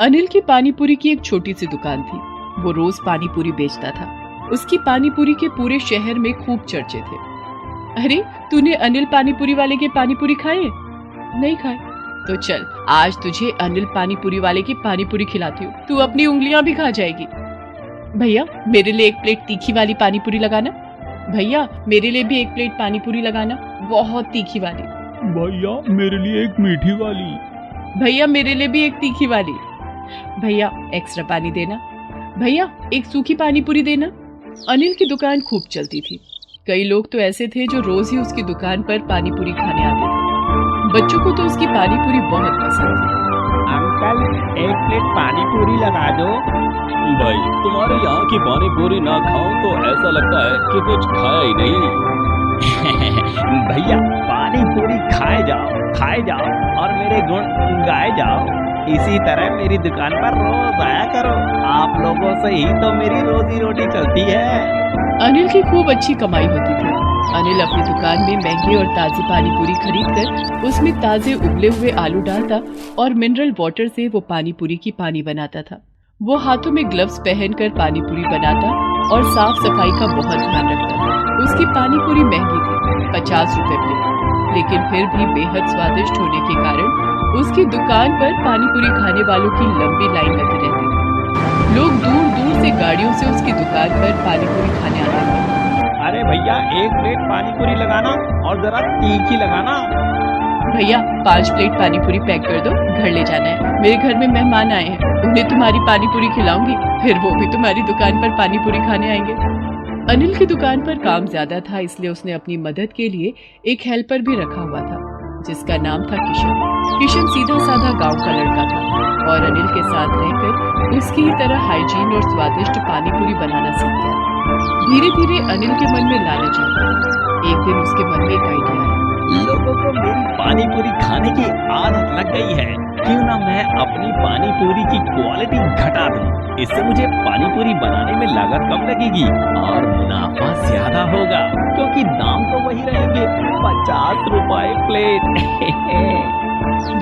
अनिल की पानीपुरी की एक छोटी सी दुकान थी। वो रोज पानीपुरी बेचता था। उसकी पानीपुरी के पूरे शहर में खूब चर्चे थे। अरे, तूने अनिल पानीपुरी वाले के पानीपुरी खाए? नहीं खाए? तो चल, आज तुझे अनिल पानीपुरी वाले की पानीपुरी खिलाती हूँ। तू अपनी उंगलियां भी खा जाएगी। भैया, मेरे लिए एक प्लेट तीखी वाली पानीपुरी लगाना। भैया, मेरे लिए भी एक प्लेट पानीपुरी लगाना, बहुत तीखी वाली। भैया, मेरे लिए एक मीठी वाली। भैया, मेरे लिए भी एक तीखी वाली। भैया, एक्स्ट्रा पानी देना। भैया, एक सूखी पानीपुरी देना। अनिल की दुकान खूब चलती थी। कई लोग तो ऐसे थे जो रोज ही उसकी दुकान पर पानीपुरी खाने आते थे। बच्चों को तो उसकी पानीपुरी बहुत पसंद थी। अंकल, एक प्लेट पानीपुरी लगा दो। भाई, तुम्हारे यहाँ की पानीपुरी ना खाऊं तो ऐसा लगता है कि कुछ खाया ही नहीं। भैया, पानीपुरी खाए जाओ और मेरे गुण गाए जाओ। इसी तरह मेरी दुकान पर रोज आया करो। आप लोगों से ही तो मेरी रोजी रोटी चलती है। अनिल की खूब अच्छी कमाई होती थी। अनिल अपनी दुकान में महंगी और ताजी पानीपुरी खरीदकर उसमें ताजे उबले हुए आलू डालता और मिनरल वाटर से वो पानीपुरी की पानी बनाता था। वो हाथों में ग्लव्स पहनकर पानीपुरी बनाता और साफ सफाई का बहुत ध्यान रखता था। उसकी पानीपुरी महंगी थी, 50 रुपए प्लेट, लेकिन फिर भी बेहद स्वादिष्ट होने के कारण उसकी दुकान पर पानीपुरी खाने वालों की लंबी लाइन लगी रहती थी। लोग दूर दूर से गाड़ियों से उसकी दुकान पर पानीपुरी खाने आते थे। अरे भैया, एक प्लेट पानीपुरी लगाना और जरा तीखी लगाना। भैया, 5 प्लेट पानीपुरी पैक कर दो, घर ले जाना है। मेरे घर में मेहमान आए हैं, उन्हें तुम्हारी पानीपुरी खिलाऊंगी, फिर वो भी तुम्हारी दुकान पर पानीपुरी खाने आएंगे। अनिल की दुकान पर काम ज्यादा था, इसलिए उसने अपनी मदद के लिए एक हेल्पर भी रखा हुआ था, जिसका नाम था किशन। किशन सीधा साधा गांव का लड़का था और अनिल के साथ रहकर उसकी ही तरह हाइजीन और स्वादिष्ट पानीपुरी बनाना सीख गया था। धीरे धीरे अनिल के मन में लालच आ गया। एक दिन उसके मन में एक आइडिया आया। लोगों को मेरी पानीपुरी खाने की आदत लग गई है, क्यों ना मैं अपनी पानीपुरी की क्वालिटी घटा दूं। इससे मुझे पानीपुरी बनाने में लागत कम लगेगी और मुनाफा ज्यादा होगा, क्योंकि दाम तो वही रहेंगे, 50 रुपए प्लेट।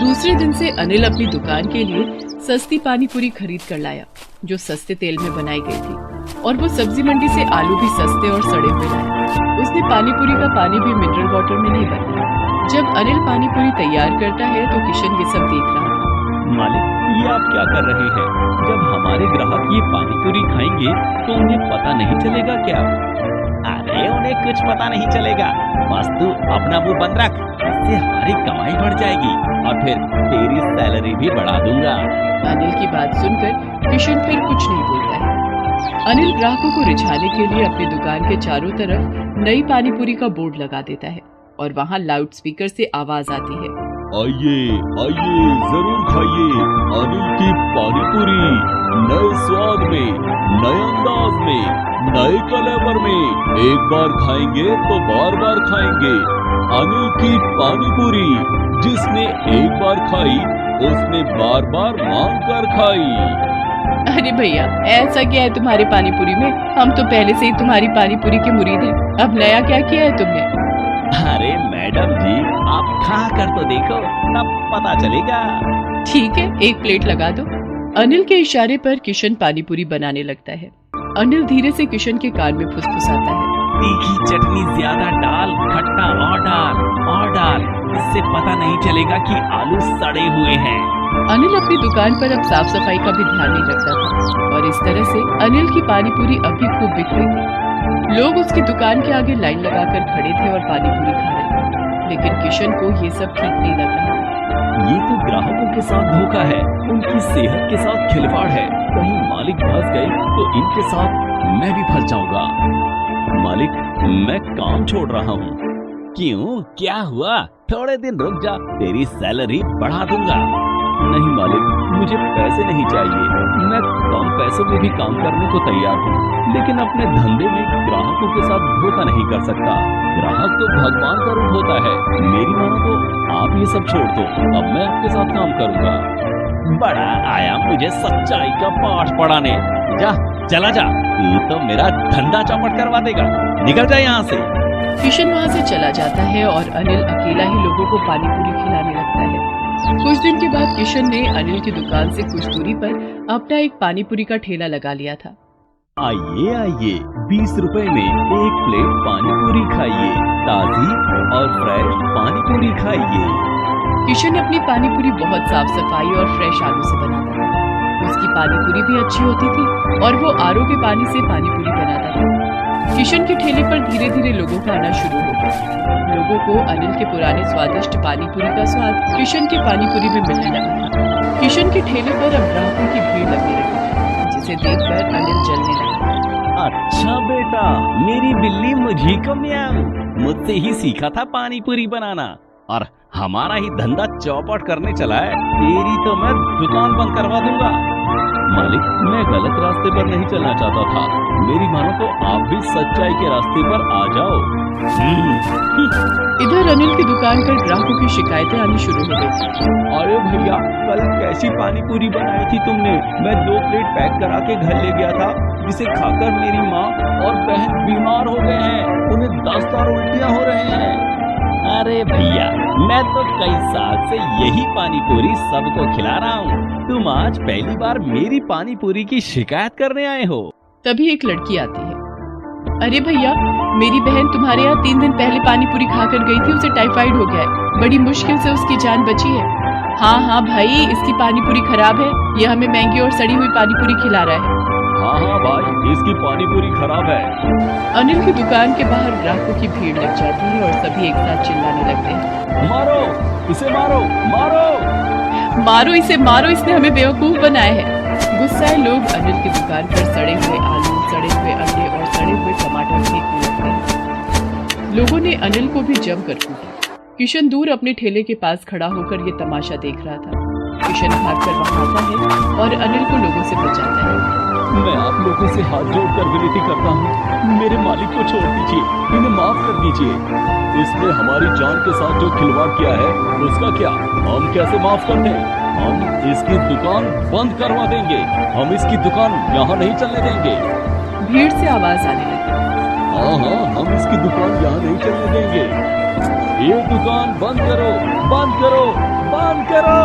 दूसरे दिन से अनिल अपनी दुकान के लिए सस्ती पानीपुरी खरीद कर लाया, जो सस्ते तेल में बनाई गई थी, और वो सब्जी मंडी से आलू भी सस्ते और सड़े हुए लाया। उसने पानीपुरी का पानी भी मिनरल वाटर में नहीं बनाया। जब अनिल पानीपुरी तैयार करता है तो किशन ये सब देख रहा था। मालिक, ये आप क्या कर रहे हैं? जब हमारे ग्राहक ये पानीपुरी खाएंगे तो उन्हें पता नहीं चलेगा क्या? अरे, उन्हें कुछ पता नहीं चलेगा, बस तू अपना मुंह बंद रख, इससे हमारी कमाई बढ़ जाएगी और फिर तेरी सैलरी भी बढ़ा दूंगा। अनिल की बात सुनकर किशन फिर कुछ नहीं बोलता है। अनिल ग्राहकों को रिझाने के लिए अपनी दुकान के चारों तरफ नई पानीपुरी का बोर्ड लगा देता है और वहाँ लाउड स्पीकर से आवाज आती है, आइए आइए, जरूर खाइए अनिल की पानीपुरी, नए स्वाद में, नए अंदाज में, नए कलेवर में। एक बार खाएंगे तो बार बार खाएंगे। अनिल की पानीपुरी, जिसने एक बार खाई उसने बार बार मांग कर खाई। अरे भैया, ऐसा क्या है तुम्हारी पानीपुरी में? हम तो पहले से ही तुम्हारी पानीपुरी के मुरीद हैं, अब नया क्या किया है तुमने? अरे मैडम जी, आप खा कर तो देखो, तब पता चलेगा। ठीक है, एक प्लेट लगा दो। अनिल के इशारे पर किशन पानीपुरी बनाने लगता है। अनिल धीरे से किशन के कान में फुसफुसाता है, तीखी चटनी ज्यादा डाल, खट्टा और डाल, इससे पता नहीं चलेगा कि आलू सड़े हुए हैं। अनिल अपनी दुकान पर अब साफ सफाई का भी ध्यान नहीं रखता था और इस तरह से अनिल की पानीपुरी अब भी खूब बिक रही थी। लोग उसकी दुकान के आगे लाइन लगाकर खड़े थे और पानीपुरी खा रहे थे, लेकिन किशन को ये सब ठीक नहीं लग रहा था। ये तो ग्राहकों के साथ धोखा है, उनकी सेहत के साथ खिलवाड़ है। कहीं मालिक फंस गए तो इनके साथ मैं भी फंस जाऊंगा। मालिक, मैं काम छोड़ रहा हूँ। क्यों, क्या हुआ? थोड़े दिन रुक जा, तेरी सैलरी बढ़ा दूंगा। नहीं मालिक, मुझे पैसे नहीं चाहिए। मैं कम पैसों में भी काम करने को तैयार हूँ, लेकिन अपने धंधे में ग्राहकों के साथ धोखा नहीं कर सकता। ग्राहक तो भगवान का रूप होता है। मेरी मानो तो आप ये सब छोड़ दो, अब मैं आपके साथ काम करूँगा। बड़ा आया मुझे सच्चाई का पाठ पढ़ाने। जा, चला जा, तू तो मेरा धंधा चौपट करवा देगा। निकल जा यहाँ से। किशन वहाँ से चला जाता है और अनिल अकेला ही लोगों को पानीपुरी खिलाने लगता है। कुछ दिन के बाद किशन ने अनिल की दुकान से कुछ दूरी पर अपना एक पानीपुरी का ठेला लगा लिया था। आइए आइए, 20 रुपए में एक प्लेट पानी पूरी खाइए, ताजी और फ्रेश पानी पूरी खाइए। किशन अपनी पानीपुरी बहुत साफ सफाई और फ्रेश आलू से बनाता था। उसकी पानीपुरी भी अच्छी होती थी और वो आरओ के पानी से पानीपुरी बनाता था। किशन के ठेले पर धीरे धीरे लोगों का आना शुरू हो गया। लोगों को अनिल के पुराने स्वादिष्ट पानीपुरी का स्वाद किशन की पानीपुरी में मिलने लगा। किशन के ठेले पर अब ग्राहकों की भीड़ लगने लगी, जिसे देखकर अनिल जलने लगा। अच्छा बेटा, मेरी बिल्ली मुझी को म्याऊं, मुझसे ही सीखा था पानी पूरी बनाना और हमारा ही धंधा चौपट करने चला है। तेरी तो मैं दुकान बंद करवा दूंगा। मालिक, मैं गलत रास्ते पर नहीं चलना चाहता था। मेरी मानो तो आप भी सच्चाई के रास्ते पर आ जाओ। इधर अनिल की दुकान पर ग्राहकों की शिकायतें आनी शुरू हो गई थी। अरे भैया, कल कैसी पानी पूरी बनाई थी तुमने? मैं 2 प्लेट पैक करा के घर ले गया था, जिसे खाकर मेरी माँ और बहन बीमार हो गए हैं। उन्हें 10 बार उल्टियाँ हो रहे हैं। अरे भैया, मैं तो कई साल से यही पानी पूरी सबको खिला रहा हूँ। तुम आज पहली बार मेरी पानी पूरी की शिकायत करने आए हो? तभी एक लड़की आती है। अरे भैया, मेरी बहन तुम्हारे यहाँ 3 दिन पहले पानी पूरी खाकर गई थी, उसे टाइफाइड हो गया है। बड़ी मुश्किल से उसकी जान बची है। हाँ हाँ भाई, इसकी पानी पूरी खराब है। ये हमें महंगी और सड़ी हुई पानी पूरी खिला रहा है। हाँ हाँ भाई, इसकी पानी पूरी खराब है। अनिल की दुकान के बाहर ग्राहकों की भीड़ लग जाती है और सभी एक साथ चिल्लाने लगते हैं। मारो इसे, मारो मारो मारो इसे, मारो, इसने हमें बेवकूफ बनाया है। गुस्साए लोग अनिल की दुकान पर सड़े हुए आलू, सड़े हुए अंडे और सड़े हुए टमाटर फेंकने लगते हैं। लोगों ने अनिल को भी जमकर कूटा। किशन दूर अपने ठेले के पास खड़ा होकर ये तमाशा देख रहा था। किशन भागकर वहां आता है और अनिल को लोगों से बचाता है। मैं आप लोगों से हाथ जोड़कर विनती करता हूँ, मेरे मालिक को छोड़ दीजिए, इन्हें माफ कर दीजिए। इसने हमारी जान के साथ जो खिलवाड़ किया है, उसका क्या हम कैसे माफ कर दें? हम इसकी दुकान बंद करवा देंगे। हम इसकी दुकान यहाँ नहीं चलने देंगे। भीड़ से आवाज आने लगी। हाँ हाँ, हम इसकी दुकान यहाँ नहीं चलने देंगे। ये दुकान बंद करो, बंद करो, बंद करो।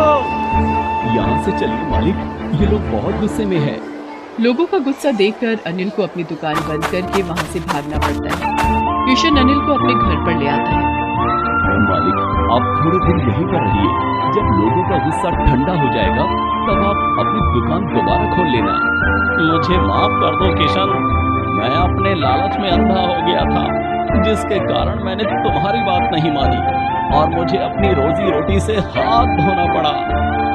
यहाँ से चलिए मालिक, ये लोग बहुत गुस्से में हैं। लोगों का गुस्सा देखकर अनिल को अपनी दुकान बंद करके वहां से भागना पड़ता है। किशन अनिल को अपने घर पर ले आता है। मालिक, आप थोड़े दिन यहीं पर रहिए। जब लोगों का गुस्सा ठंडा हो जाएगा, तब आप अपनी दुकान दोबारा खोल लेना। मुझे माफ कर दो किशन, मैं अपने लालच में अंधा हो गया था, जिसके कारण मैंने तुम्हारी बात नहीं मानी और मुझे अपनी रोजी रोटी से हाथ धोना पड़ा।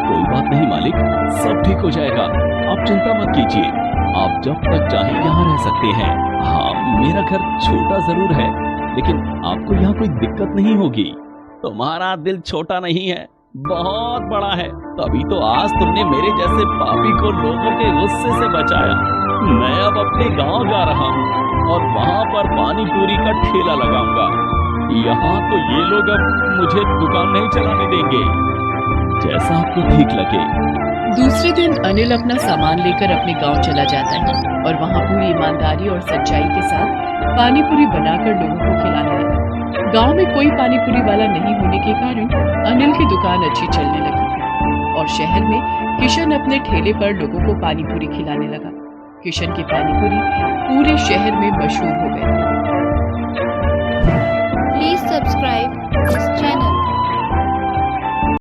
कोई बात नहीं मालिक, सब ठीक हो जाएगा। आप चिंता मत कीजिए। आप जब तक चाहें यहाँ रह सकते हैं। हाँ, मेरा घर छोटा जरूर है, लेकिन आपको यहाँ कोई दिक्कत नहीं होगी। तुम्हारा दिल छोटा नहीं है, बहुत बड़ा है। तभी तो आज तुमने मेरे जैसे पापी को लोगों के गुस्से से बचाया। मैं अब अपने गांव जा रहा हूँ और वहाँ पर पानी पूरी का ठेला लगाऊंगा। यहाँ तो ये लोग अब मुझे दुकान नहीं चलाने देंगे। जैसा आपको ठीक लगे। दूसरे दिन अनिल अपना सामान लेकर अपने गांव चला जाता है और वहां पूरी ईमानदारी और सच्चाई के साथ पानीपुरी बनाकर लोगों को खिलाने लगा। गांव में कोई पानीपुरी वाला नहीं होने के कारण अनिल की दुकान अच्छी चलने लगी थी और शहर में किशन अपने ठेले पर लोगों को पानीपुरी खिलाने लगा। किशन की पानीपुरी पूरे शहर में मशहूर हो गए थे। Please subscribe this channel.